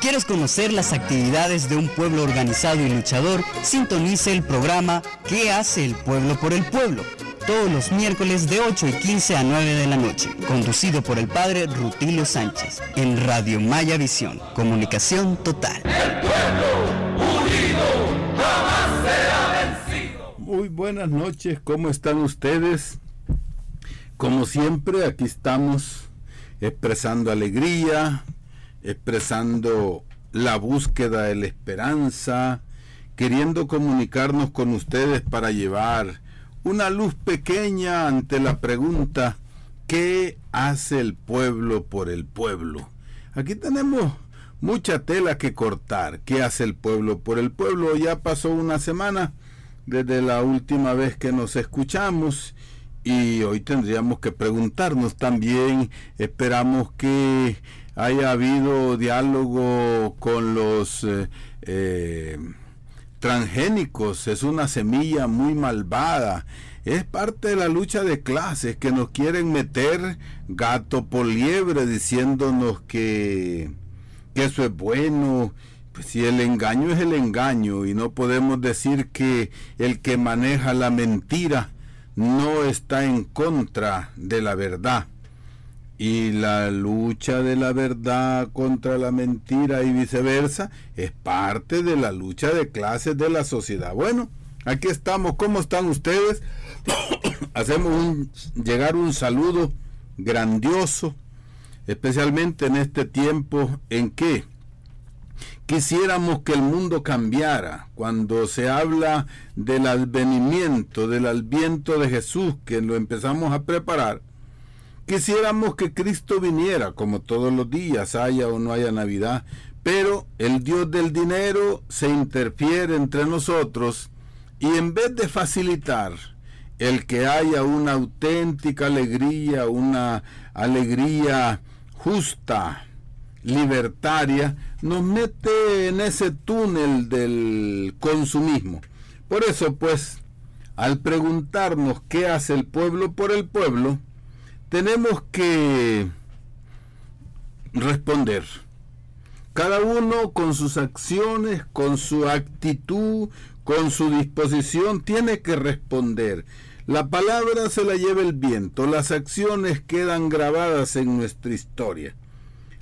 quieres conocer las actividades de un pueblo organizado y luchador, sintonice el programa ¿Qué hace el pueblo por el pueblo? Todos los miércoles de 8:15 a 9 de la noche, conducido por el padre Rutilio Sánchez, en Radio Maya Visión, comunicación total. El pueblo unido jamás será vencido. Muy buenas noches, ¿cómo están ustedes? Como siempre, aquí estamos expresando alegría, expresando la búsqueda de la esperanza, queriendo comunicarnos con ustedes para llevar una luz pequeña ante la pregunta ¿qué hace el pueblo por el pueblo? Aquí tenemos mucha tela que cortar. ¿Qué hace el pueblo por el pueblo? Ya pasó una semana desde la última vez que nos escuchamos y hoy tendríamos que preguntarnos también. Esperamos que haya habido diálogo con los transgénicos. Es una semilla muy malvada, es parte de la lucha de clases que nos quieren meter gato por liebre diciéndonos que eso es bueno. Pues si el engaño es el engaño y no podemos decir que el que maneja la mentira no está en contra de la verdad. Y la lucha de la verdad contra la mentira y viceversa es parte de la lucha de clases de la sociedad. Bueno, aquí estamos. ¿Cómo están ustedes? Hacemos llegar un saludo grandioso, especialmente en este tiempo en que quisiéramos que el mundo cambiara. Cuando se habla del advenimiento, del adviento de Jesús, que lo empezamos a preparar, quisiéramos que Cristo viniera como todos los días, haya o no haya Navidad, pero el Dios del dinero se interfiere entre nosotros y en vez de facilitar el que haya una auténtica alegría, una alegría justa, libertaria, nos mete en ese túnel del consumismo. Por eso, pues, al preguntarnos qué hace el pueblo por el pueblo, tenemos que responder. Cada uno con sus acciones, con su actitud, con su disposición, tiene que responder. La palabra se la lleva el viento, las acciones quedan grabadas en nuestra historia.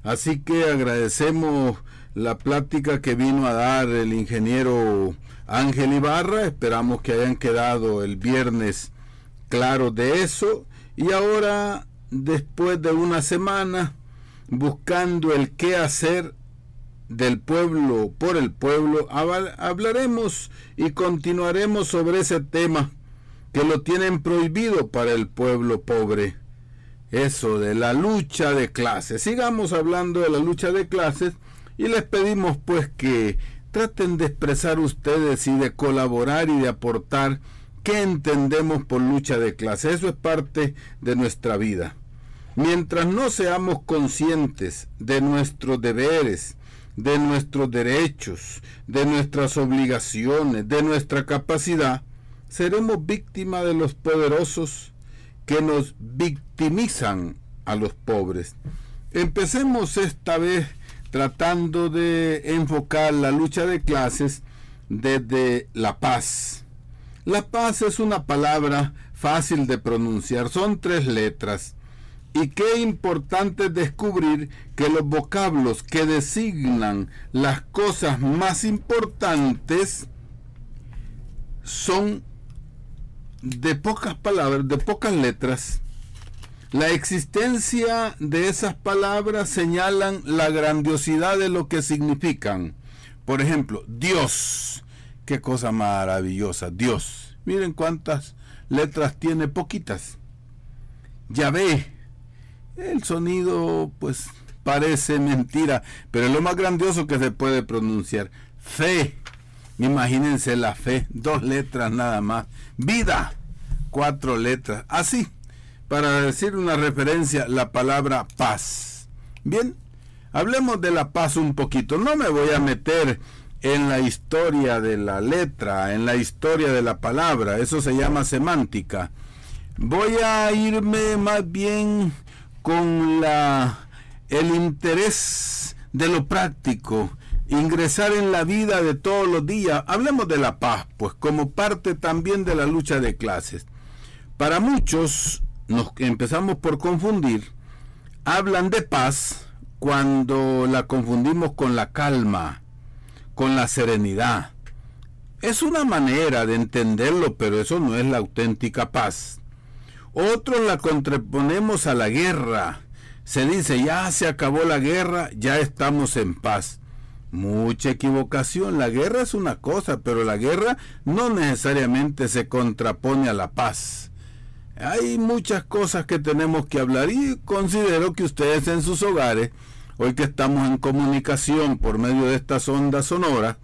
Así que agradecemos la plática que vino a dar el ingeniero Ángel Ibarra. Esperamos que hayan quedado el viernes claros de eso. Y ahora, después de una semana, buscando el qué hacer del pueblo por el pueblo, hablaremos y continuaremos sobre ese tema que lo tienen prohibido para el pueblo pobre. Eso de la lucha de clases. Sigamos hablando de la lucha de clases y les pedimos pues que traten de expresar ustedes y de colaborar y de aportar ¿qué entendemos por lucha de clase? Eso es parte de nuestra vida. Mientras no seamos conscientes de nuestros deberes, de nuestros derechos, de nuestras obligaciones, de nuestra capacidad, seremos víctimas de los poderosos que nos victimizan a los pobres. Empecemos esta vez tratando de enfocar la lucha de clases desde la paz. La paz es una palabra fácil de pronunciar, son 3 letras. Y qué importante es descubrir que los vocablos que designan las cosas más importantes son de pocas palabras, de pocas letras. La existencia de esas palabras señalan la grandiosidad de lo que significan. Por ejemplo, Dios. Qué cosa maravillosa, Dios. Miren cuántas letras tiene, poquitas. Yahvé. El sonido, pues, parece mentira, pero es lo más grandioso que se puede pronunciar. Fe. Imagínense la fe, 2 letras nada más. Vida, 4 letras. Así, para decir una referencia, la palabra paz. Bien, hablemos de la paz un poquito. No me voy a meter en la historia de la letra, en la historia de la palabra, eso se llama semántica. Voy a irme más bien con el interés de lo práctico, ingresar en la vida de todos los días. Hablemos de la paz, pues como parte también de la lucha de clases. Para muchos, nos empezamos por confundir, hablan de paz cuando la confundimos con la calma, con la serenidad. Es una manera de entenderlo, pero eso no es la auténtica paz. Otros la contraponemos a la guerra. Se dice, ya se acabó la guerra, ya estamos en paz. Mucha equivocación. La guerra es una cosa, pero la guerra no necesariamente se contrapone a la paz. Hay muchas cosas que tenemos que hablar y considero que ustedes en sus hogares, hoy que estamos en comunicación por medio de estas ondas sonoras,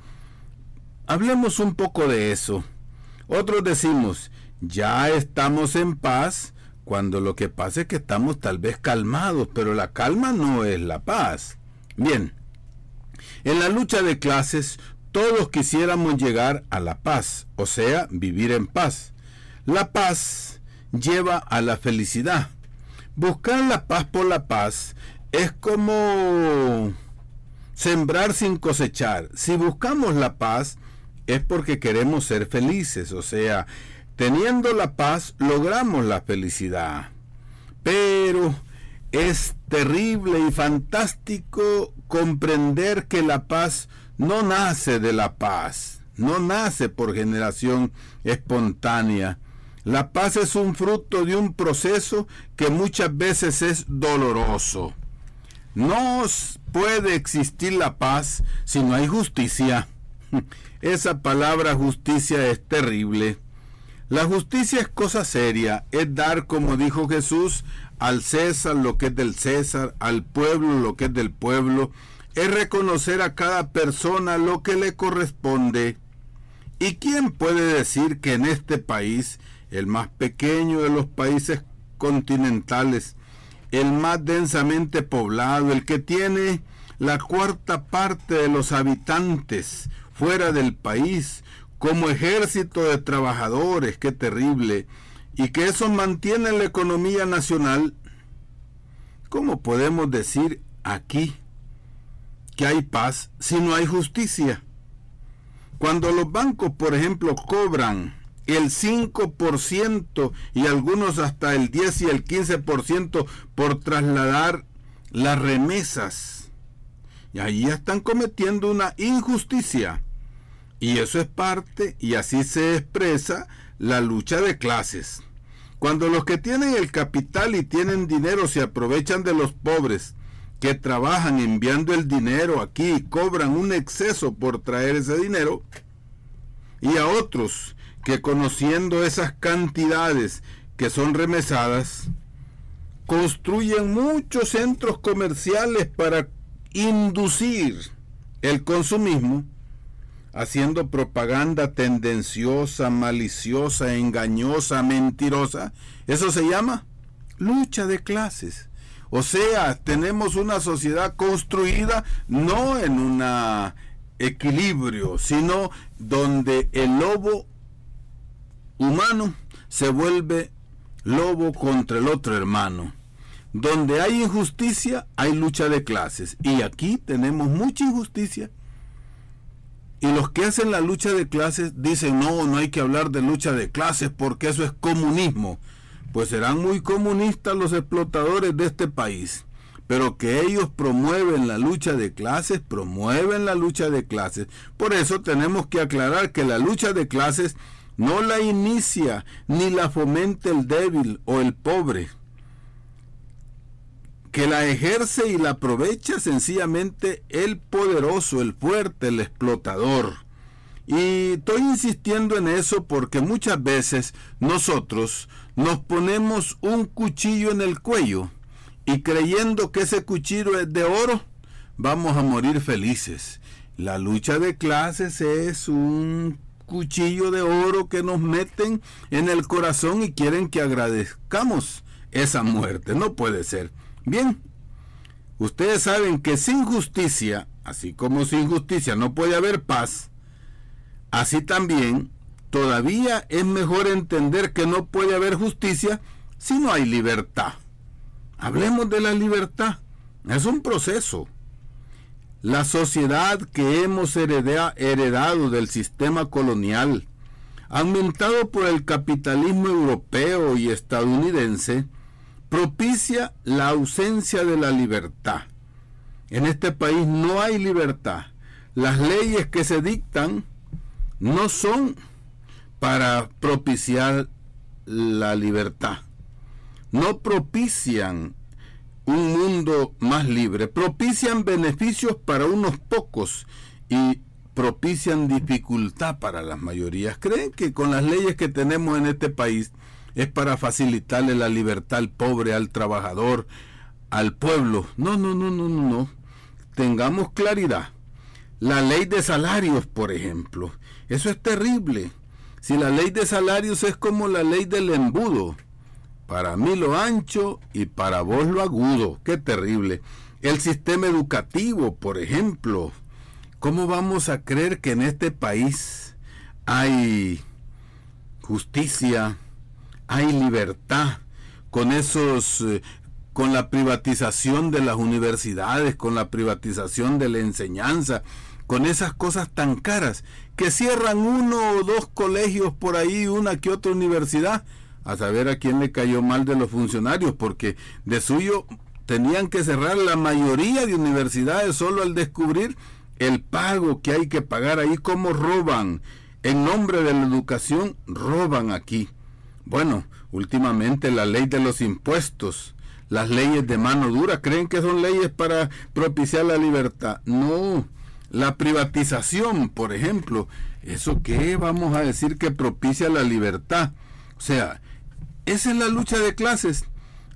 hablemos un poco de eso. Otros decimos, ya estamos en paz, cuando lo que pasa es que estamos tal vez calmados, pero la calma no es la paz. Bien, en la lucha de clases, todos quisiéramos llegar a la paz, o sea, vivir en paz. La paz lleva a la felicidad. Buscar la paz por la paz es como sembrar sin cosechar. Si buscamos la paz, es porque queremos ser felices, o sea, teniendo la paz logramos la felicidad. Pero es terrible y fantástico comprender que la paz no nace de la paz, no nace por generación espontánea. La paz es un fruto de un proceso que muchas veces es doloroso. No puede existir la paz si no hay justicia. Esa palabra justicia es terrible. La justicia es cosa seria, es dar, como dijo Jesús, al César lo que es del César, al pueblo lo que es del pueblo, es reconocer a cada persona lo que le corresponde. ¿Y quién puede decir que en este país, el más pequeño de los países continentales, el más densamente poblado, el que tiene la cuarta parte de los habitantes fuera del país, como ejército de trabajadores, qué terrible, y que eso mantiene la economía nacional? ¿Cómo podemos decir aquí que hay paz si no hay justicia? Cuando los bancos, por ejemplo, cobran el 5% y algunos hasta el 10 y el 15% por trasladar las remesas, y ahí ya están cometiendo una injusticia. Y eso es parte, y así se expresa la lucha de clases. Cuando los que tienen el capital y tienen dinero se aprovechan de los pobres, que trabajan enviando el dinero aquí y cobran un exceso por traer ese dinero, y a otros que conociendo esas cantidades que son remesadas, construyen muchos centros comerciales para inducir el consumismo, haciendo propaganda tendenciosa, maliciosa, engañosa, mentirosa. Eso se llama lucha de clases. O sea, tenemos una sociedad construida no en un equilibrio, sino donde el lobo humano se vuelve lobo contra el otro hermano. Donde hay injusticia, hay lucha de clases. Y aquí tenemos mucha injusticia. Y los que hacen la lucha de clases dicen, no hay que hablar de lucha de clases porque eso es comunismo. Pues serán muy comunistas los explotadores de este país. Pero que ellos promueven la lucha de clases, promueven la lucha de clases. Por eso tenemos que aclarar que la lucha de clases no la inicia ni la fomenta el débil o el pobre, que la ejerce y la aprovecha sencillamente el poderoso, el fuerte, el explotador. Y estoy insistiendo en eso porque muchas veces nosotros nos ponemos un cuchillo en el cuello y creyendo que ese cuchillo es de oro, vamos a morir felices. La lucha de clases es un cuchillo de oro que nos meten en el corazón y quieren que agradezcamos esa muerte. No puede ser. Bien, ustedes saben que sin justicia, así como sin justicia no puede haber paz, así también todavía es mejor entender que no puede haber justicia si no hay libertad. Hablemos de la libertad. Es un proceso. La sociedad que hemos heredado del sistema colonial, aumentado por el capitalismo europeo y estadounidense, propicia la ausencia de la libertad. En este país no hay libertad. Las leyes que se dictan no son para propiciar la libertad. No propician un mundo más libre. Propician beneficios para unos pocos y propician dificultad para las mayorías. ¿Creen que con las leyes que tenemos en este país es para facilitarle la libertad al pobre, al trabajador, al pueblo? No. Tengamos claridad. La ley de salarios, por ejemplo, eso es terrible. Si la ley de salarios es como la ley del embudo, para mí lo ancho y para vos lo agudo, qué terrible. El sistema educativo, por ejemplo, ¿cómo vamos a creer que en este país hay justicia, hay libertad, con la privatización de las universidades, con la privatización de la enseñanza, con esas cosas tan caras, que cierran 1 o 2 colegios por ahí, una que otra universidad, a saber a quién le cayó mal de los funcionarios, porque de suyo tenían que cerrar la mayoría de universidades solo al descubrir el pago que hay que pagar ahí, cómo roban, en nombre de la educación, roban aquí. Bueno, últimamente la ley de los impuestos, las leyes de mano dura, ¿creen que son leyes para propiciar la libertad? No, la privatización, por ejemplo, ¿eso qué vamos a decir que propicia la libertad? O sea, esa es la lucha de clases.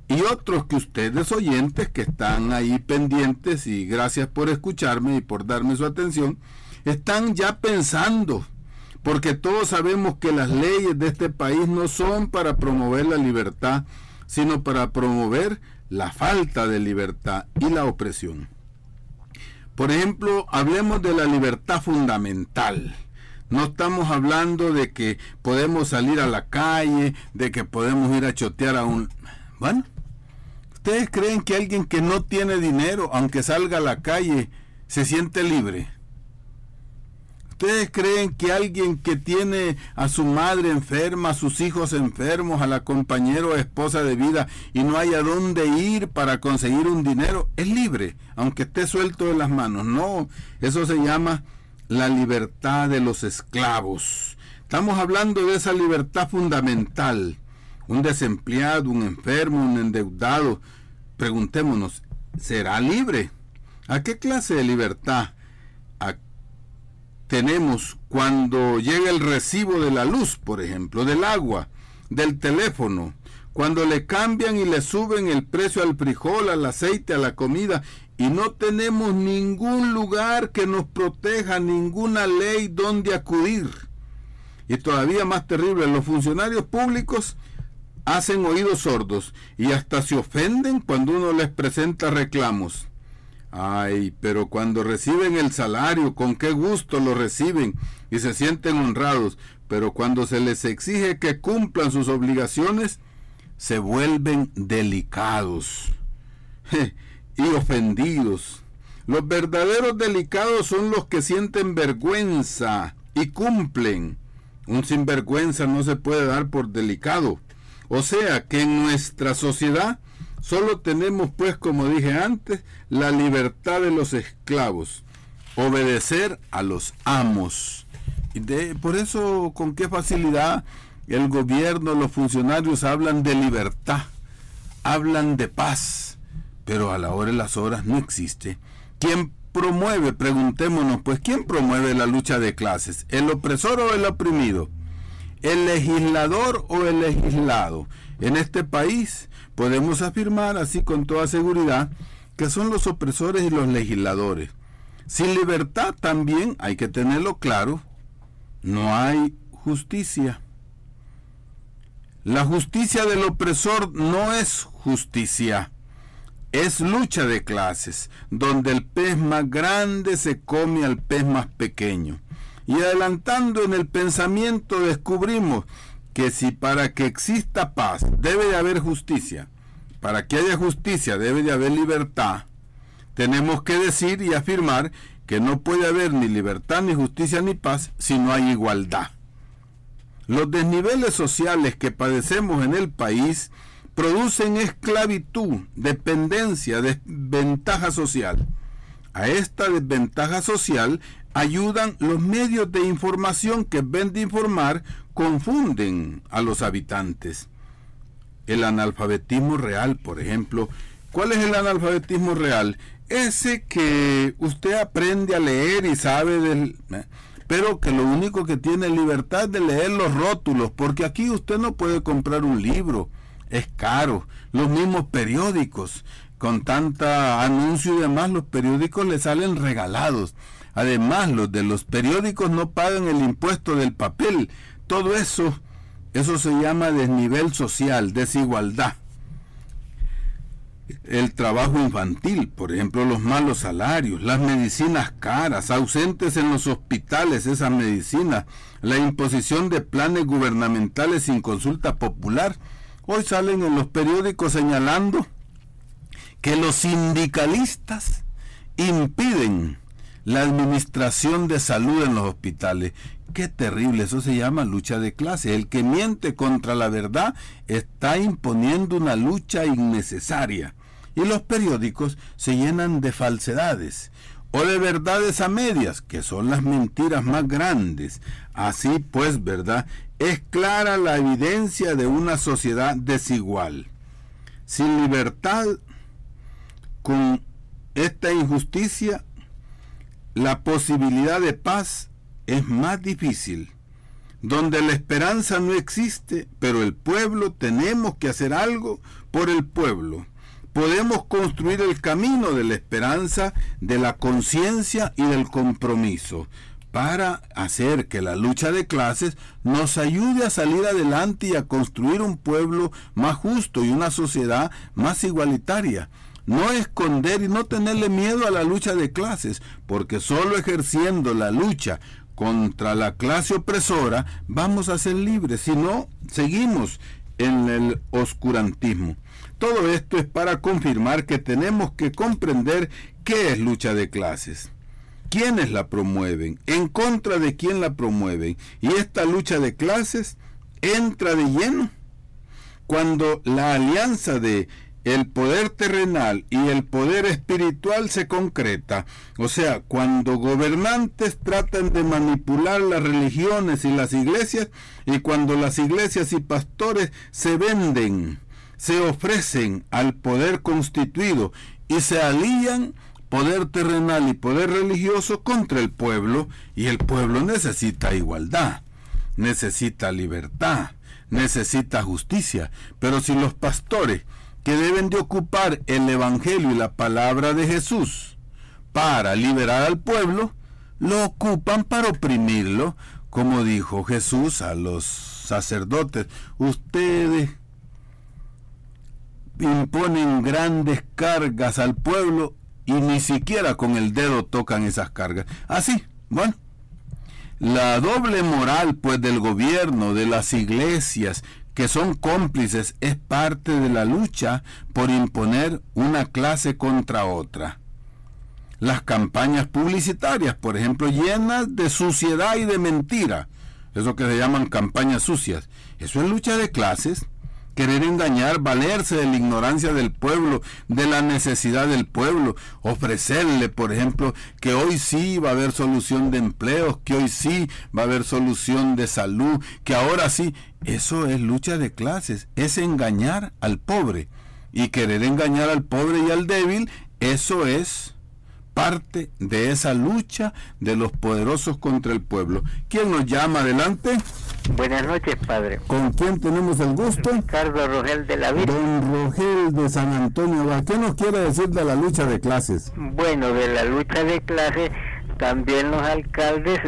Y otros que ustedes oyentes que están ahí pendientes, y gracias por escucharme y por darme su atención, están ya pensando, porque todos sabemos que las leyes de este país no son para promover la libertad, sino para promover la falta de libertad y la opresión. Por ejemplo, hablemos de la libertad fundamental. No estamos hablando de que podemos salir a la calle, de que podemos ir a chotear a un... Bueno, ¿ustedes creen que alguien que no tiene dinero, aunque salga a la calle, se siente libre? ¿Ustedes creen que alguien que tiene a su madre enferma, a sus hijos enfermos, a la compañera o esposa de vida y no hay a dónde ir para conseguir un dinero, es libre, aunque esté suelto de las manos? No, eso se llama la libertad de los esclavos. Estamos hablando de esa libertad fundamental. Un desempleado, un enfermo, un endeudado, preguntémonos, ¿será libre? ¿A qué clase de libertad tenemos cuando llega el recibo de la luz, por ejemplo, del agua, del teléfono, cuando le cambian y le suben el precio al frijol, al aceite, a la comida, y no tenemos ningún lugar que nos proteja, ninguna ley donde acudir? Y todavía más terrible, los funcionarios públicos hacen oídos sordos y hasta se ofenden cuando uno les presenta reclamos. Ay, pero cuando reciben el salario, con qué gusto lo reciben y se sienten honrados, pero cuando se les exige que cumplan sus obligaciones, se vuelven delicados y ofendidos. Los verdaderos delicados son los que sienten vergüenza y cumplen. Un sinvergüenza no se puede dar por delicado. O sea que en nuestra sociedad solo tenemos, pues, como dije antes, la libertad de los esclavos, obedecer a los amos. Por eso, con qué facilidad el gobierno, los funcionarios hablan de libertad, hablan de paz, pero a la hora de las horas no existe. ¿Quién promueve? Preguntémonos, pues, ¿quién promueve la lucha de clases? ¿El opresor o el oprimido? ¿El legislador o el legislado? En este país podemos afirmar así con toda seguridad que son los opresores y los legisladores. Sin libertad también, hay que tenerlo claro, no hay justicia. La justicia del opresor no es justicia, es lucha de clases, donde el pez más grande se come al pez más pequeño. Y adelantando en el pensamiento descubrimos que si para que exista paz debe de haber justicia, para que haya justicia debe de haber libertad, tenemos que decir y afirmar que no puede haber ni libertad, ni justicia, ni paz si no hay igualdad. Los desniveles sociales que padecemos en el país producen esclavitud, dependencia, desventaja social. A esta desventaja social ayudan los medios de información que en vez de informar, confunden a los habitantes. El analfabetismo real, por ejemplo. ¿Cuál es el analfabetismo real? Ese que usted aprende a leer y sabe pero que lo único que tiene libertad de leer los rótulos, porque aquí usted no puede comprar un libro, es caro. Los mismos periódicos, con tanta anuncio y demás, los periódicos le salen regalados. Además, los de los periódicos no pagan el impuesto del papel. Todo eso se llama desnivel social, desigualdad. El trabajo infantil, por ejemplo, los malos salarios, las medicinas caras, ausentes en los hospitales esas medicinas, la imposición de planes gubernamentales sin consulta popular. Hoy salen en los periódicos señalando que los sindicalistas impiden la administración de salud en los hospitales. Qué terrible, eso se llama lucha de clase. El que miente contra la verdad está imponiendo una lucha innecesaria. Y los periódicos se llenan de falsedades o de verdades a medias, que son las mentiras más grandes. Así pues, ¿verdad? Es clara la evidencia de una sociedad desigual. Sin libertad, con esta injusticia, la posibilidad de paz es más difícil. Donde la esperanza no existe, pero el pueblo, tenemos que hacer algo por el pueblo. Podemos construir el camino de la esperanza, de la conciencia y del compromiso, para hacer que la lucha de clases nos ayude a salir adelante y a construir un pueblo más justo y una sociedad más igualitaria. No esconder y no tenerle miedo a la lucha de clases, porque solo ejerciendo la lucha contra la clase opresora vamos a ser libres, si no, seguimos en el oscurantismo. Todo esto es para confirmar que tenemos que comprender qué es lucha de clases, quiénes la promueven, en contra de quién la promueven, y esta lucha de clases entra de lleno cuando la alianza de el poder terrenal y el poder espiritual se concreta. O sea, cuando gobernantes tratan de manipular las religiones y las iglesias, y cuando las iglesias y pastores se venden, se ofrecen al poder constituido y se alían poder terrenal y poder religioso contra el pueblo, y el pueblo necesita igualdad, necesita libertad, necesita justicia. Pero si los pastores, que deben de ocupar el evangelio y la palabra de Jesús para liberar al pueblo, lo ocupan para oprimirlo, como dijo Jesús a los sacerdotes: ustedes imponen grandes cargas al pueblo y ni siquiera con el dedo tocan esas cargas. Así, bueno, la doble moral pues del gobierno, de las iglesias, que son cómplices, es parte de la lucha por imponer una clase contra otra. Las campañas publicitarias, por ejemplo, llenas de suciedad y de mentira, eso que se llaman campañas sucias, eso es lucha de clases. Querer engañar, valerse de la ignorancia del pueblo, de la necesidad del pueblo, ofrecerle, por ejemplo, que hoy sí va a haber solución de empleos, que hoy sí va a haber solución de salud, que ahora sí. Eso es lucha de clases, es engañar al pobre. Y querer engañar al pobre y al débil, eso es parte de esa lucha de los poderosos contra el pueblo. ¿Quién nos llama? Adelante. Buenas noches, padre. ¿Con quién tenemos el gusto? Ricardo Rogel de la Virgen. Don Rogel de San Antonio. ¿Qué nos quiere decir de la lucha de clases? Bueno, de la lucha de clases, también los alcaldes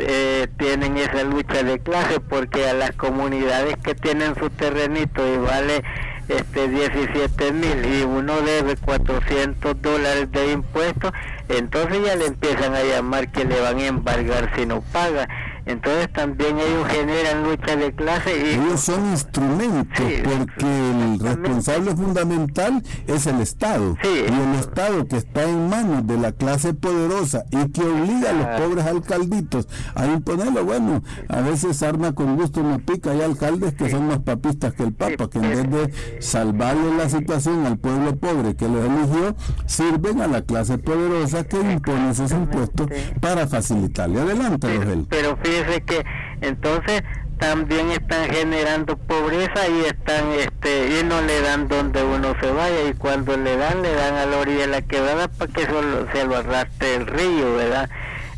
tienen esa lucha de clases, porque a las comunidades que tienen su terrenito y vale 17,000 y uno debe $400 de impuestos, entonces ya le empiezan a llamar que le van a embargar si no paga. Entonces también ellos generan lucha de clase y ellos son instrumentos, sí, porque el responsable fundamental es el Estado, sí, y el Estado que está en manos de la clase poderosa y que obliga a los pobres alcalditos a imponerlo. Bueno, a veces arma con gusto una pica. Hay alcaldes que son más papistas que el Papa, que en vez de salvarle la situación al pueblo pobre que los eligió, sirven a la clase poderosa que impone esos impuestos para facilitarle. Adelante, Rogel. Pero fíjese que entonces también están generando pobreza y están y no le dan donde uno se vaya, y cuando le dan a la orilla de la quebrada para que se lo arrastre el río, ¿verdad?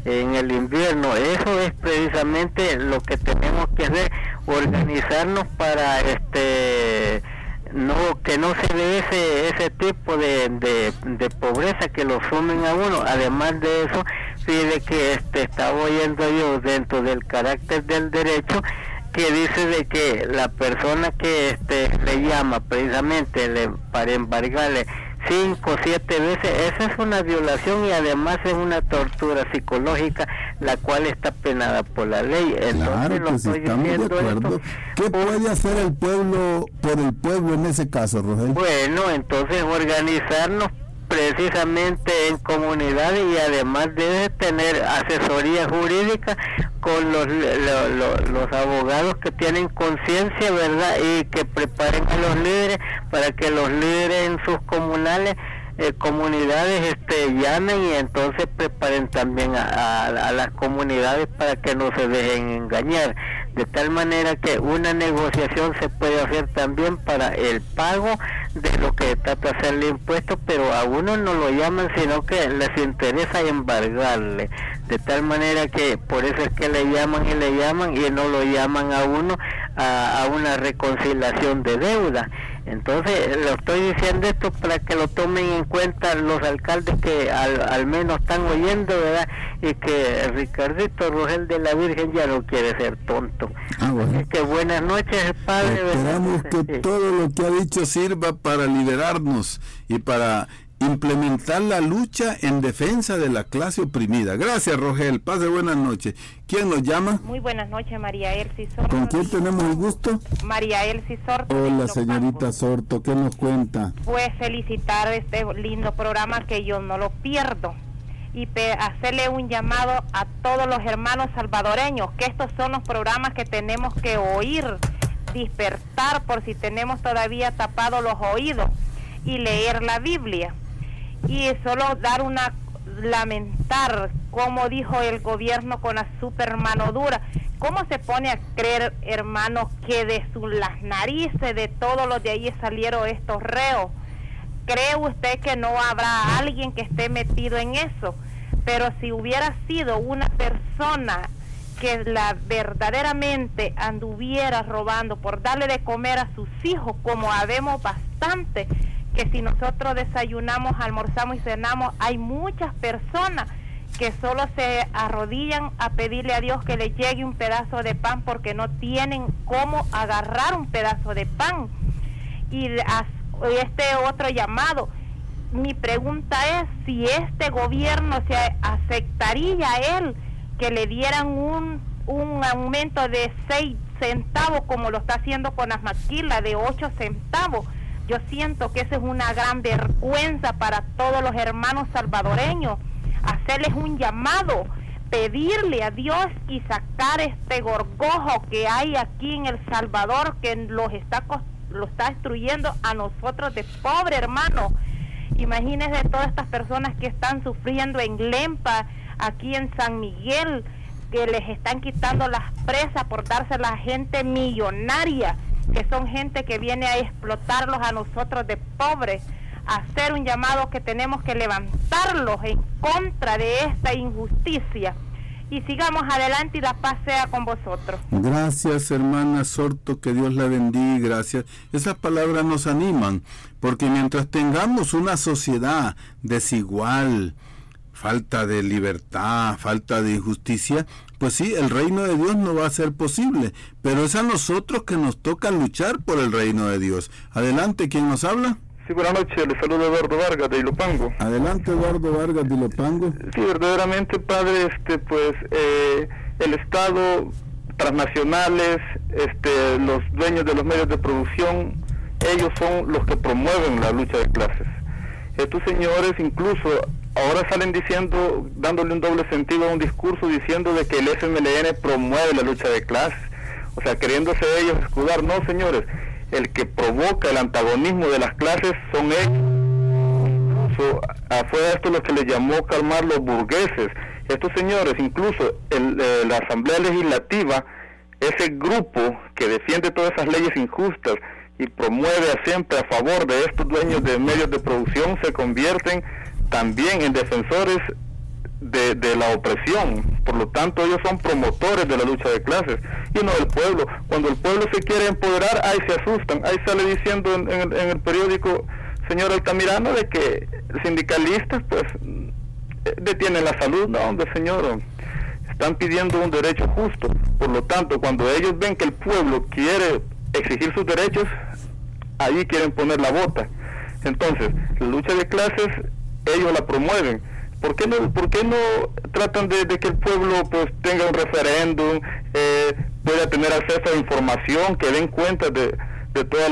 En el invierno. Eso es precisamente lo que tenemos que hacer, organizarnos para que no se dé ese tipo de pobreza que lo sumen a uno. Además de eso, fíjate que estaba oyendo yo dentro del carácter del derecho que dice de que la persona que le llama precisamente para embargarle 5 o 7 veces, esa es una violación y además es una tortura psicológica, la cual está penada por la ley. Entonces, claro, que si estamos de acuerdo. ¿Qué puede hacer el pueblo por el pueblo en ese caso, Rogel? Bueno, entonces organizarnos precisamente en comunidades y además debe tener asesoría jurídica con los abogados que tienen conciencia, ¿verdad? Y que preparen a los líderes para que los líderes en sus comunidades llamen y entonces preparen también a las comunidades para que no se dejen engañar, de tal manera que una negociación se puede hacer también para el pago de lo que trata de hacerle impuestos, pero a uno no lo llaman, sino que les interesa embargarle, de tal manera que por eso es que le llaman y no lo llaman a uno a una reconciliación de deuda. Entonces, lo estoy diciendo esto para que lo tomen en cuenta los alcaldes que al menos están oyendo, ¿verdad? Y que Ricardito Rogel de la Virgen ya no quiere ser tonto. Bueno. Que buenas noches, padre. Esperamos que todo lo que ha dicho sirva para liberarnos y para implementar la lucha en defensa de la clase oprimida. Gracias, Rogel. Pase buenas noches. ¿Quién nos llama? Muy buenas noches, María Elsie Sorto. ¿Con quién tenemos el gusto? María Elsie Sorto. Hola, señorita Sorto, ¿qué nos cuenta? Pues felicitar este lindo programa que yo no lo pierdo y hacerle un llamado a todos los hermanos salvadoreños, que estos son los programas que tenemos que oír, despertar por si tenemos todavía tapados los oídos y leer la Biblia. Y solo lamentar, como dijo el gobierno con la super mano dura, cómo se pone a creer, hermanos, que de las narices de todos los de ahí salieron estos reos. ¿Cree usted que no habrá alguien que esté metido en eso? Pero si hubiera sido una persona que verdaderamente anduviera robando por darle de comer a sus hijos, como habemos bastante, que si nosotros desayunamos, almorzamos y cenamos, hay muchas personas que solo se arrodillan a pedirle a Dios que les llegue un pedazo de pan porque no tienen cómo agarrar un pedazo de pan. Y otro llamado, mi pregunta es si este gobierno se aceptaría a él que le dieran un aumento de 6 centavos como lo está haciendo con las maquilas de 8 centavos. Yo siento que eso es una gran vergüenza para todos los hermanos salvadoreños. Hacerles un llamado, pedirle a Dios y sacar este gorgojo que hay aquí en El Salvador, que lo está destruyendo a nosotros de pobre hermano. Imagínense todas estas personas que están sufriendo en Lempa, aquí en San Miguel, que les están quitando las presas por dárselas a gente millonaria, que son gente que viene a explotarlos a nosotros de pobres. Hacer un llamado que tenemos que levantarlos en contra de esta injusticia. Y sigamos adelante y la paz sea con vosotros. Gracias, hermana Sorto, que Dios la bendiga, gracias. Esas palabras nos animan, porque mientras tengamos una sociedad desigual, falta de libertad, falta de injusticia, pues sí, el reino de Dios no va a ser posible, pero es a nosotros que nos toca luchar por el reino de Dios. Adelante, ¿quién nos habla? Sí, buenas noches, le saludo Eduardo Vargas de Ilopango. Adelante, Eduardo Vargas de Ilopango. Sí, verdaderamente, padre, el Estado, transnacionales, los dueños de los medios de producción, ellos son los que promueven la lucha de clases. Estos señores incluso ahora salen diciendo, dándole un doble sentido a un discurso, diciendo de que el FMLN promueve la lucha de clases, o sea, queriéndose ellos escudar. No, señores, el que provoca el antagonismo de las clases son ellos. Incluso fue esto lo que le llamó calmar los burgueses. Estos señores, incluso la Asamblea Legislativa, ese grupo que defiende todas esas leyes injustas y promueve siempre a favor de estos dueños de medios de producción, se convierten también en defensores de la opresión. Por lo tanto, ellos son promotores de la lucha de clases y no del pueblo. Cuando el pueblo se quiere empoderar, ahí se asustan. Ahí sale diciendo en el periódico, señor Altamirano, de que sindicalistas pues detienen la salud. No, hombre, señor, están pidiendo un derecho justo. Por lo tanto, cuando ellos ven que el pueblo quiere exigir sus derechos, ahí quieren poner la bota. Entonces, la lucha de clases ellos la promueven. ¿Por qué no tratan de que el pueblo pues tenga un referéndum, pueda tener acceso a información, que den cuenta de todos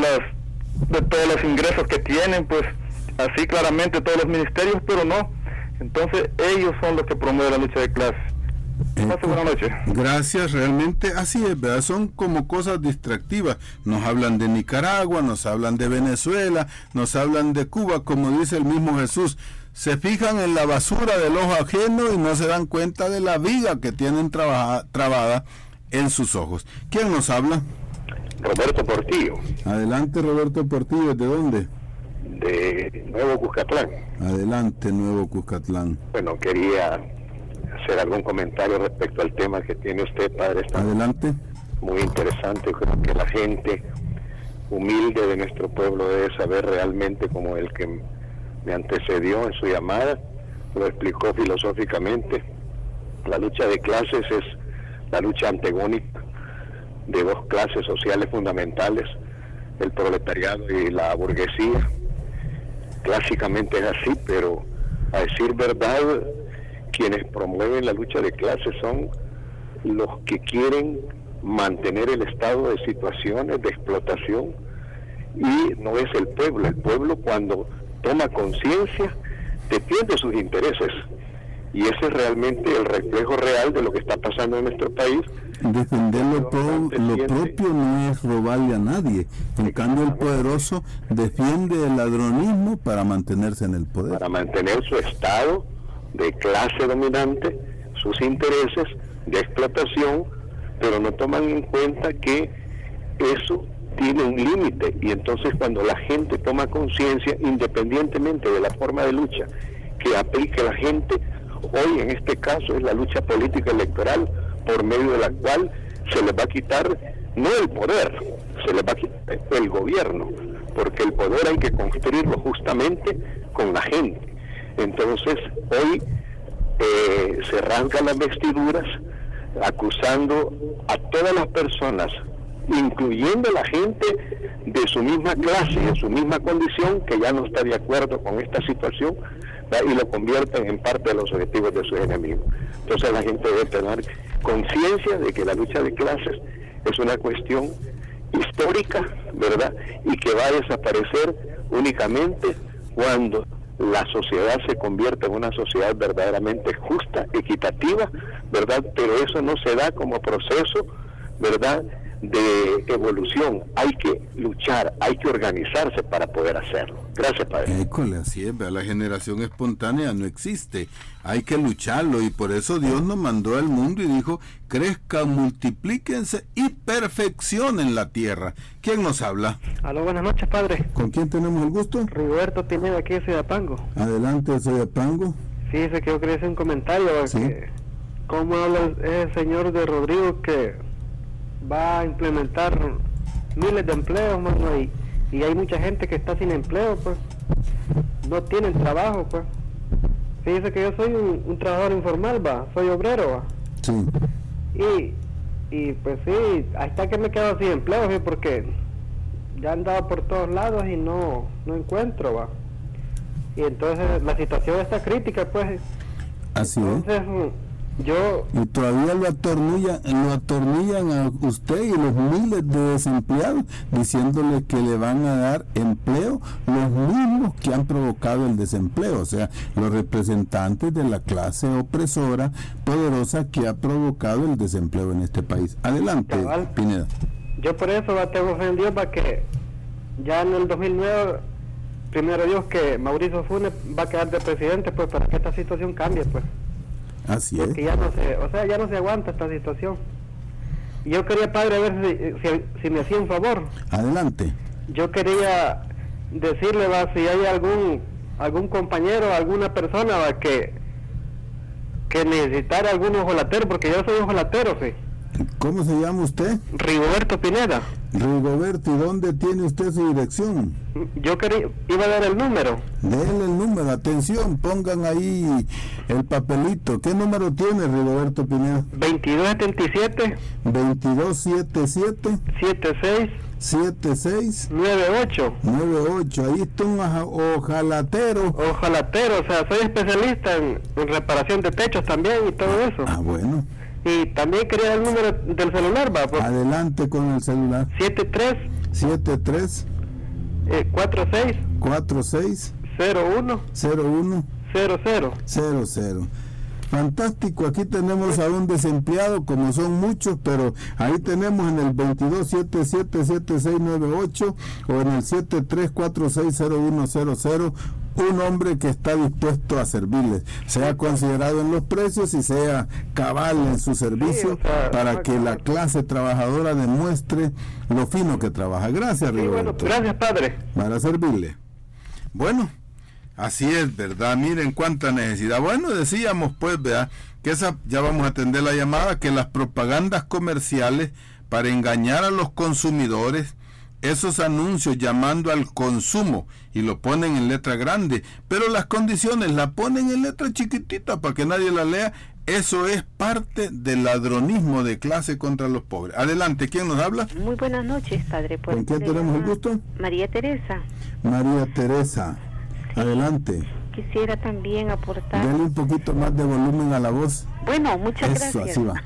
los ingresos que tienen, pues así claramente todos los ministerios? Pero no. Entonces ellos son los que promueven la lucha de clases. Buenas noches. Gracias, realmente así es, ¿verdad? Son como cosas distractivas. Nos hablan de Nicaragua, nos hablan de Venezuela, nos hablan de Cuba, como dice el mismo Jesús. Se fijan en la basura del ojo ajeno y no se dan cuenta de la viga que tienen trabada en sus ojos. ¿Quién nos habla? Roberto Portillo. Adelante, Roberto Portillo. ¿De dónde? De Nuevo Cuscatlán. Adelante, Nuevo Cuscatlán. Bueno, quería hacer algún comentario respecto al tema que tiene usted, padre. Está adelante. Muy interesante. Creo que la gente humilde de nuestro pueblo debe saber realmente, como el que me antecedió en su llamada lo explicó filosóficamente. La lucha de clases es la lucha antagónica de dos clases sociales fundamentales, el proletariado y la burguesía. Clásicamente es así, pero a decir verdad, quienes promueven la lucha de clases son los que quieren mantener el estado de situaciones de explotación, y no es el pueblo. El pueblo, cuando toma conciencia, defiende sus intereses, y ese es realmente el reflejo real de lo que está pasando en nuestro país. Defender lo propio no es robarle a nadie. En cambio, el poderoso defiende el ladronismo para mantenerse en el poder, para mantener su estado de clase dominante, sus intereses de explotación, pero no toman en cuenta que eso tiene un límite. Y entonces, cuando la gente toma conciencia, independientemente de la forma de lucha que aplique la gente, hoy en este caso es la lucha política electoral, por medio de la cual se les va a quitar no el poder, se les va a quitar el gobierno, porque el poder hay que construirlo justamente con la gente. Entonces hoy se rasgan las vestiduras acusando a todas las personas, incluyendo a la gente de su misma clase, de su misma condición, que ya no está de acuerdo con esta situación, y lo convierten en parte de los objetivos de sus enemigos. Entonces la gente debe tener conciencia de que la lucha de clases es una cuestión histórica, ¿verdad? Y que va a desaparecer únicamente cuando la sociedad se convierta en una sociedad verdaderamente justa, equitativa, ¿verdad? Pero eso no se da como proceso, ¿verdad?, de evolución. Hay que luchar, hay que organizarse para poder hacerlo. Gracias, padre. École, así es, la generación espontánea no existe, hay que lucharlo, y por eso Dios nos mandó al mundo y dijo: crezcan, multiplíquense y perfeccionen la tierra. ¿Quién nos habla? Aló, buenas noches, padre. ¿Con quién tenemos el gusto? Roberto Pineda, aquí de Soyapango. Adelante, Soyapango. Sí, dice que yo quería hacer un comentario. ¿Sí? Que, ¿cómo habla ese señor de Rodrigo que va a implementar miles de empleos, mano, y hay mucha gente que está sin empleo, pues no tienen trabajo, pues? Fíjese que yo soy un trabajador informal, va, soy obrero, va. Sí. Y pues sí, hasta que me quedo sin empleo, ¿sí? Porque ya he andado por todos lados y no encuentro, va. Y entonces la situación está crítica, pues. Así entonces, Y todavía lo atornillan a usted y los miles de desempleados, diciéndole que le van a dar empleo los mismos que han provocado el desempleo, o sea, los representantes de la clase opresora, poderosa, que ha provocado el desempleo en este país. Adelante, Cabal. Pineda. Yo por eso tengo fe en Dios para que ya en el 2009, primero Dios, que Mauricio Funes va a quedar de presidente, pues para que esta situación cambie, pues. Así es. Porque ya no se aguanta esta situación. Y yo quería, padre, a ver si me hacía un favor. Adelante. Yo quería decirle, va, si hay algún compañero, alguna persona, va, que necesitara algún ojolatero, porque yo soy ojolatero, sí. ¿Cómo se llama usted? Rigoberto Pineda. Rigoberto, ¿y dónde tiene usted su dirección? Yo iba a dar el número. Denle el número, atención, pongan ahí el papelito. ¿Qué número tiene, Rigoberto Pineda? 2277 2277 76 98. 98. Ahí está un ojalatero. Ojalatero, o sea, soy especialista en reparación de techos también y todo eso. Ah, bueno. Y también quería dar el número del celular, va. Adelante con el celular. 73 46 01 00. Fantástico, aquí tenemos a un desempleado, como son muchos, pero ahí tenemos en el 22777698 o en el 73460100 un hombre que está dispuesto a servirles, sea considerado en los precios y sea cabal en su servicio, sí, o sea, para que la clase trabajadora demuestre lo fino que trabaja. Gracias, sí, Rigoberto. Bueno, gracias, padre. Para servirle. Bueno, así es, ¿verdad? Miren cuánta necesidad. Bueno, decíamos pues, ¿verdad? Que ya vamos a atender la llamada, que las propagandas comerciales para engañar a los consumidores, esos anuncios llamando al consumo y lo ponen en letra grande, pero las condiciones la ponen en letra chiquitita para que nadie la lea. Eso es parte del ladronismo de clase contra los pobres. Adelante, ¿quién nos habla? Muy buenas noches, padre. ¿Con quién tenemos el gusto? María Teresa. María Teresa, adelante. Quisiera también aportar... Dale un poquito más de volumen a la voz. Bueno, muchas Eso, gracias. Así va.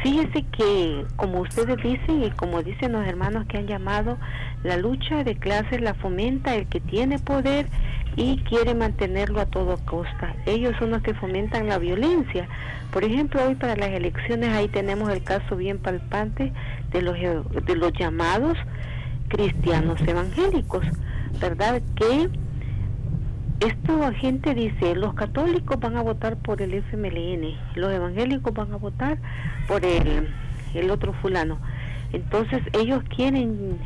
Fíjese que, como ustedes dicen y como dicen los hermanos que han llamado, la lucha de clases la fomenta el que tiene poder y quiere mantenerlo a toda costa. Ellos son los que fomentan la violencia. Por ejemplo, hoy para las elecciones ahí tenemos el caso bien palpante de los llamados cristianos evangélicos, ¿verdad? Que esta gente dice, los católicos van a votar por el FMLN, los evangélicos van a votar por el otro fulano. Entonces ellos quieren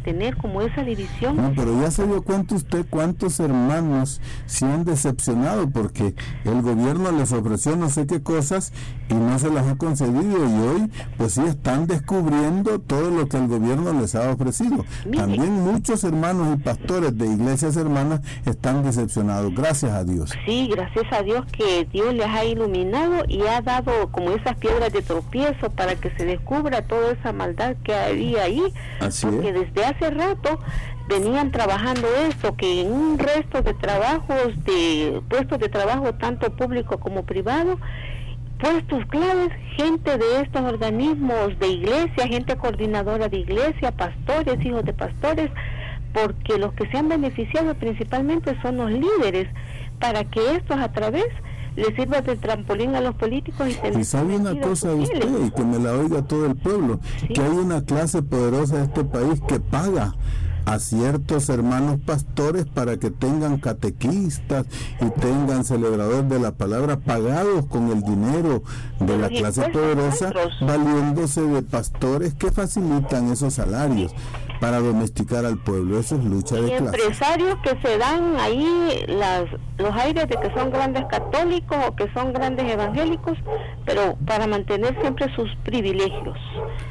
tener como esa división. No, pero ya se dio cuenta usted cuántos hermanos se han decepcionado porque el gobierno les ofreció no sé qué cosas y no se las ha concedido, y hoy pues sí están descubriendo todo lo que el gobierno les ha ofrecido. Mire, también muchos hermanos y pastores de iglesias hermanas están decepcionados, gracias a Dios. Sí, gracias a Dios que Dios les ha iluminado y ha dado como esas piedras de tropiezo para que se descubra toda esa maldad que había ahí. Así porque desde hace rato venían trabajando esto, que en un resto de trabajos, de puestos de trabajo tanto público como privado, puestos claves, gente de estos organismos de iglesia, gente coordinadora de iglesia, pastores, hijos de pastores, porque los que se han beneficiado principalmente son los líderes, para que estos a través le sirva de trampolín a los políticos. Y sabe una cosa usted, y que me la oiga todo el pueblo, ¿sí? Que hay una clase poderosa de este país que paga a ciertos hermanos pastores para que tengan catequistas y tengan celebradores de la palabra pagados con el dinero de la clase poderosa, valiéndose de pastores que facilitan esos salarios para domesticar al pueblo. Eso es lucha de clase. Empresarios que se dan ahí los aires de que son grandes católicos o que son grandes evangélicos, pero para mantener siempre sus privilegios.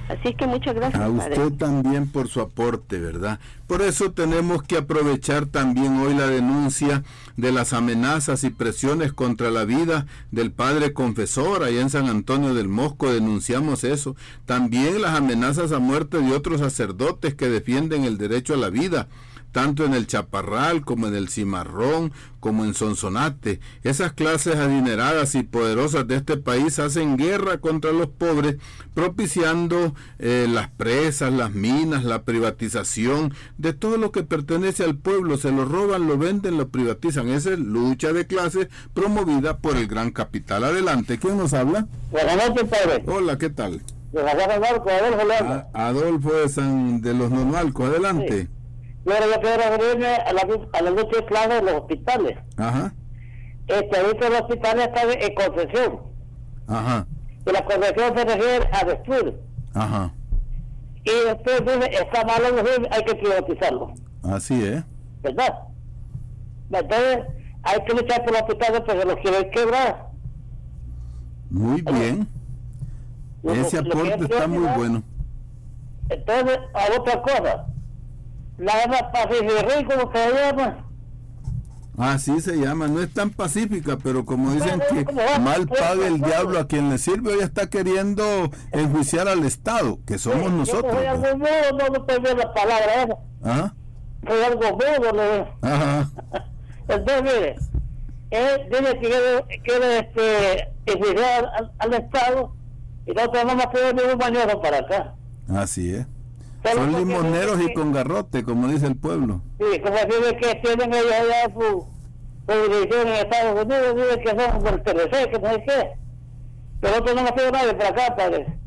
Así es que muchas gracias. A usted, padre, también por su aporte, ¿verdad? Por eso tenemos que aprovechar también hoy la denuncia de las amenazas y presiones contra la vida del padre confesor allá en San Antonio del Mosco. Denunciamos eso. También las amenazas a muerte de otros sacerdotes que defienden el derecho a la vida. tanto en el Chaparral como en el Cimarrón, como en Sonsonate. Esas clases adineradas y poderosas de este país hacen guerra contra los pobres, propiciando las presas, las minas, la privatización de todo lo que pertenece al pueblo. Se lo roban, lo venden, lo privatizan. Esa es lucha de clases promovida por el gran capital. Adelante, ¿quién nos habla? Buenas noches, padre. Hola, ¿qué tal? Adolfo de los Nonalcos, adelante. Sí. Yo quiero referirme a la lucha de clases de los hospitales. Ajá. Ahorita los hospitales están en concesión. Ajá. Y la concesión se refiere a destruir. Ajá. Y después dice, está malo, hay que privatizarlo. Así es. ¿Verdad? Entonces, hay que luchar por los hospitales porque los quieren quebrar. Muy bien. Ese aporte está muy bueno. Entonces, a otra cosa, la Pacific, ¿cómo se llama? Así se llama, no es tan pacífica, pero como dicen que mal paga el diablo a quien le sirve, hoy está queriendo enjuiciar al Estado, que somos nosotros. Soy algo mudo, no te veo la palabra esa. ¿Ah? Soy algo mudo, ¿no? Ajá. Entonces, mire, él dice que quiere enjuiciar al Estado, y nosotros no nos quedamos ningún mañana para acá. Así es. Son limoneros y con garrote, como dice el pueblo. Sí, como dice que tienen ellos allá su división en Estados Unidos, dicen que son del TLC, que no sé qué. Pero nosotros no nos queda nadie para acá, padre.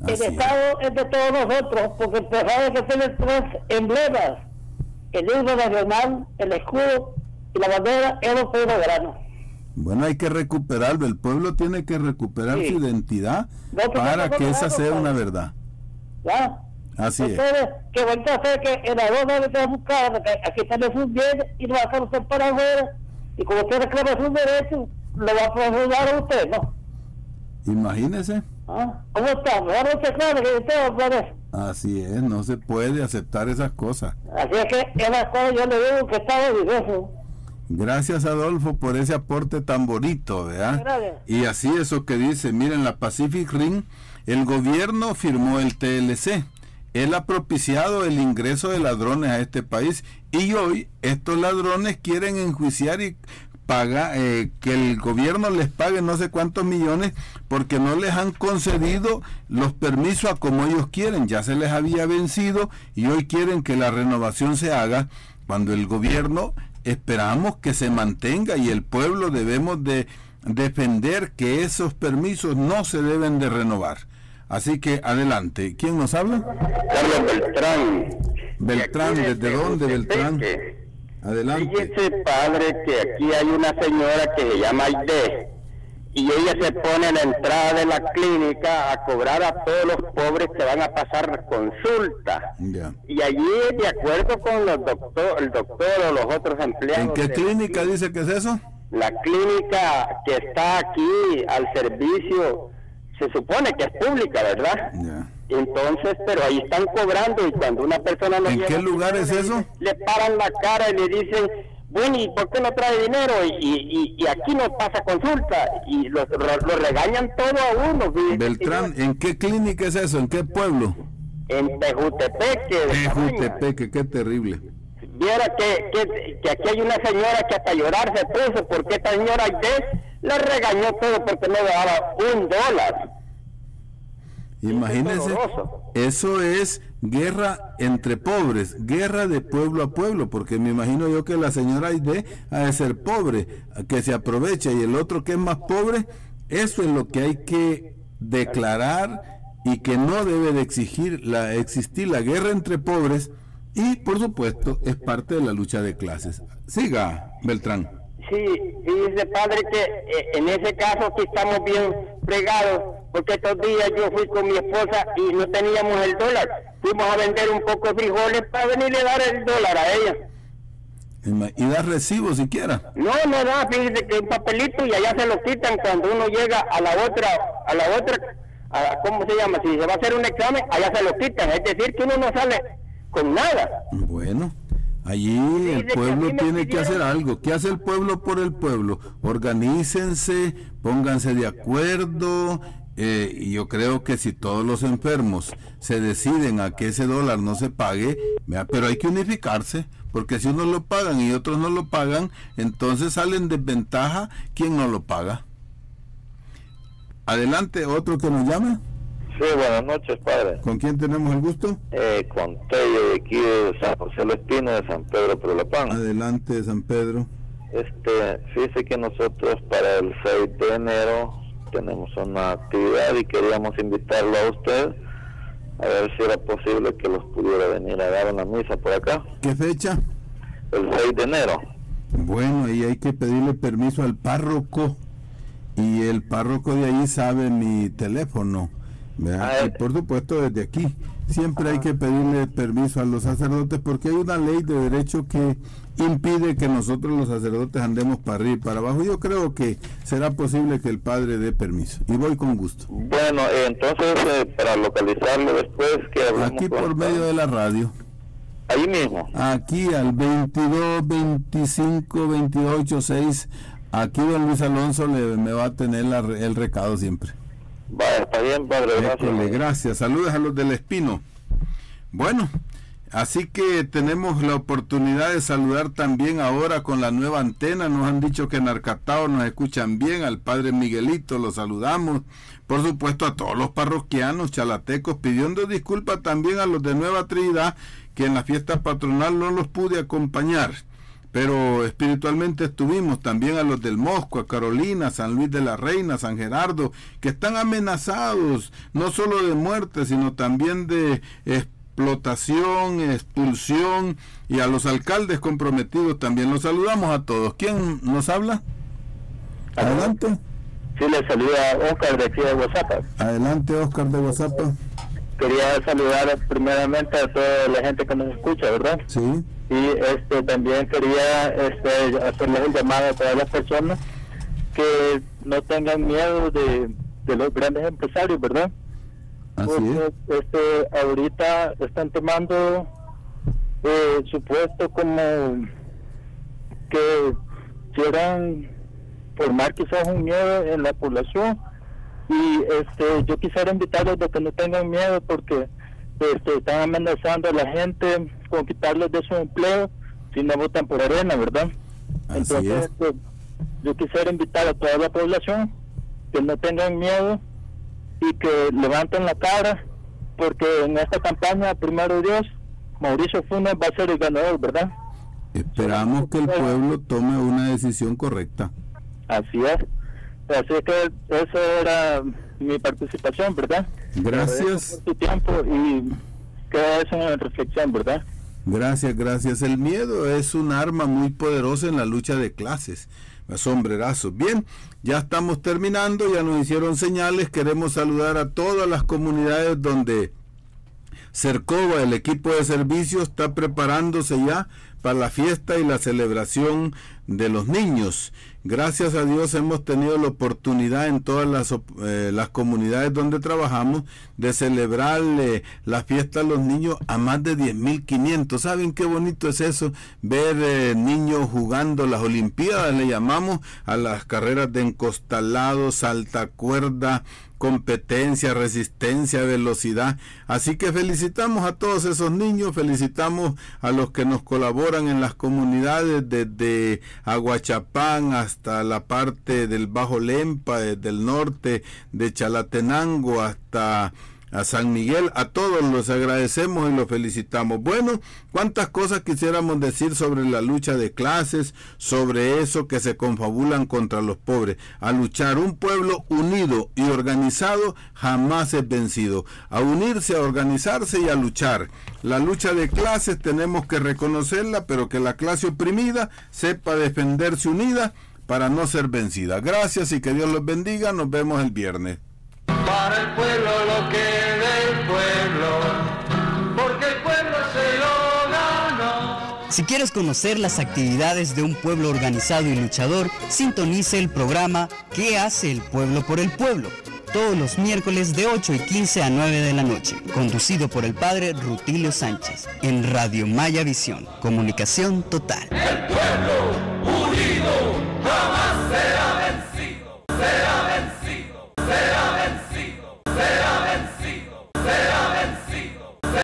El Estado es de todos nosotros, porque sabe que tiene 3 emblemas: el himno nacional, el escudo y la bandera, es un pueblo grano. Bueno, hay que recuperarlo, el pueblo tiene que recuperar su identidad para que esa sea una verdad. ¿Ya? Así entonces, es. Que vuelta a hacer que el adorno le tenga buscar, aquí tiene sus bienes y lo va a hacer usted para afuera, y como usted reclama sus derechos, lo va a ayudar a usted, ¿no? Imagínese. ¿Cómo está? Mejor no se claro que usted parece. Así es, no se puede aceptar esas cosas. Así es que esas cosas yo le digo que está orgulloso. Gracias, Adolfo, por ese aporte tan bonito, ¿verdad? Gracias. Y así eso que dice, miren, la Pacific Rim, el gobierno firmó el TLC. Él ha propiciado el ingreso de ladrones a este país y hoy estos ladrones quieren enjuiciar y que el gobierno les pague no sé cuántos millones porque no les han concedido los permisos a como ellos quieren. Ya se les había vencido y hoy quieren que la renovación se haga cuando el gobierno esperamos que se mantenga y el pueblo debemos de defender que esos permisos no se deben de renovar. Así que adelante. ¿Quién nos habla? Carlos Beltrán. Beltrán, ¿desde dónde, Beltrán? Adelante. Fíjese, padre, que aquí hay una señora que se llama Aide y ella se pone en la entrada de la clínica a cobrar a todos los pobres que van a pasar consulta. Ya. Y allí, de acuerdo con el doctor o los otros empleados... ¿En qué clínica dice que es eso? La clínica que está aquí al servicio... Se supone que es pública, ¿verdad? Yeah. Entonces, pero ahí están cobrando y cuando una persona no ¿En qué lugar es eso? Le paran la cara y le dicen, bueno, ¿y por qué no trae dinero? Y aquí no pasa consulta y lo regañan todo a uno. Beltrán, ¿en qué clínica es eso? ¿En qué pueblo? En Tejutepeque. Tejutepeque, qué terrible. Viera que aquí hay una señora que hasta llorar se puso porque esta señora le regañó todo porque no le daba $1. Imagínense, eso es guerra entre pobres, guerra de pueblo a pueblo, porque me imagino yo que la señora Aide ha de ser pobre, que se aprovecha, y el otro que es más pobre, eso es lo que hay que declarar y que no debe de existir la guerra entre pobres, y por supuesto es parte de la lucha de clases. Siga, Beltrán. Sí, dice padre que en ese caso aquí estamos bien fregados, porque estos días yo fui con mi esposa y no teníamos el dólar. Fuimos a vender un poco de frijoles para venirle a dar el dólar a ella. ¿Y da recibo siquiera? No da, fíjese que un papelito y allá se lo quitan cuando uno llega a la otra, ¿cómo se llama? Si se va a hacer un examen, allá se lo quitan. Es decir, que uno no sale con nada. Bueno. Allí el pueblo tiene que hacer algo. ¿Qué hace el pueblo por el pueblo? Organícense, pónganse de acuerdo, y yo creo que si todos los enfermos se deciden a que ese dólar no se pague, pero hay que unificarse, porque si unos lo pagan y otros no lo pagan, entonces sale en desventaja quien no lo paga. Adelante, otro que nos llama. Sí, buenas noches, padre. ¿Con quién tenemos el gusto? Con Tello, de aquí de San José del Espino, de San Pedro Prolapán. Adelante, San Pedro. Fíjese que nosotros para el 6 de enero tenemos una actividad y queríamos invitarlo a usted a ver si era posible que los pudiera venir a dar una misa por acá. ¿Qué fecha? El 6 de enero. Bueno, ahí hay que pedirle permiso al párroco y el párroco de ahí sabe mi teléfono. Y por supuesto desde aquí siempre hay que pedirle permiso a los sacerdotes porque hay una ley de derecho que impide que nosotros los sacerdotes andemos para arriba y para abajo. Yo creo que será posible que el padre dé permiso y voy con gusto. Bueno, entonces para localizarlo después que hablamos aquí por medio de la radio. Ahí mismo. Aquí al 22 25 28 6. Aquí don Luis Alonso me va a tener el recado siempre. Vale, está bien, padre, gracias. Gracias, saludos a los del Espino. Bueno, así que tenemos la oportunidad de saludar también ahora con la nueva antena. Nos han dicho que en Arcatao nos escuchan bien, al padre Miguelito lo saludamos, por supuesto a todos los parroquianos chalatecos, pidiendo disculpas también a los de Nueva Trinidad, que en la fiesta patronal no los pude acompañar. Pero espiritualmente estuvimos también a los del Mosco, a Carolina, San Luis de la Reina, San Gerardo, que están amenazados no solo de muerte, sino también de explotación, expulsión, y a los alcaldes comprometidos también. Los saludamos a todos. ¿Quién nos habla? Adelante. Sí, le saluda Oscar de aquí de Guasapa. Adelante, Oscar de Guasapa. Quería saludar primeramente a toda la gente que nos escucha, ¿verdad? Sí. Y también quería hacerles un llamado a todas las personas que no tengan miedo de los grandes empresarios, ¿verdad? Así porque ahorita están tomando su puesto como que quieran formar quizás un miedo en la población, y yo quisiera invitarlos a que no tengan miedo porque están amenazando a la gente con quitarles de su empleo si no votan por Arena, ¿verdad? Así Entonces yo quisiera invitar a toda la población que no tengan miedo y que levanten la cara, porque en esta campaña, primero Dios, Mauricio Funes va a ser el ganador, ¿verdad? Esperamos que el pueblo tome una decisión correcta. Así es. Así que eso era mi participación, ¿verdad? Gracias por tu tiempo y queda eso en reflexión, ¿verdad? Gracias. El miedo es un arma muy poderosa en la lucha de clases. Sombrerazos. Bien, ya estamos terminando, ya nos hicieron señales. Queremos saludar a todas las comunidades donde Cercova, el equipo de servicio, está preparándose ya para la fiesta y la celebración de los niños. Gracias a Dios hemos tenido la oportunidad en todas las comunidades donde trabajamos de celebrarle la fiesta a los niños a más de 10.500. ¿Saben qué bonito es eso? Ver niños jugando las Olimpiadas, le llamamos a las carreras de encostalado, saltacuerda, competencia, resistencia, velocidad. Así que felicitamos a todos esos niños, felicitamos a los que nos colaboran en las comunidades desde Aguachapán hasta la parte del Bajo Lempa, desde el norte de Chalatenango hasta a San Miguel. A todos los agradecemos y los felicitamos. Bueno, cuántas cosas quisiéramos decir sobre la lucha de clases, sobre eso que se confabulan contra los pobres. A luchar, un pueblo unido y organizado jamás es vencido. A unirse, a organizarse y a luchar. La lucha de clases tenemos que reconocerla, pero que la clase oprimida sepa defenderse unida para no ser vencida. Gracias y que Dios los bendiga. Nos vemos el viernes. Para el pueblo lo que del pueblo, porque el pueblo se lo ganó. Si quieres conocer las actividades de un pueblo organizado y luchador, sintonice el programa ¿Qué hace el pueblo por el pueblo? Todos los miércoles de 8:15 a 9 de la noche, conducido por el padre Rutilio Sánchez, en Radio Maya Visión, comunicación total. El pueblo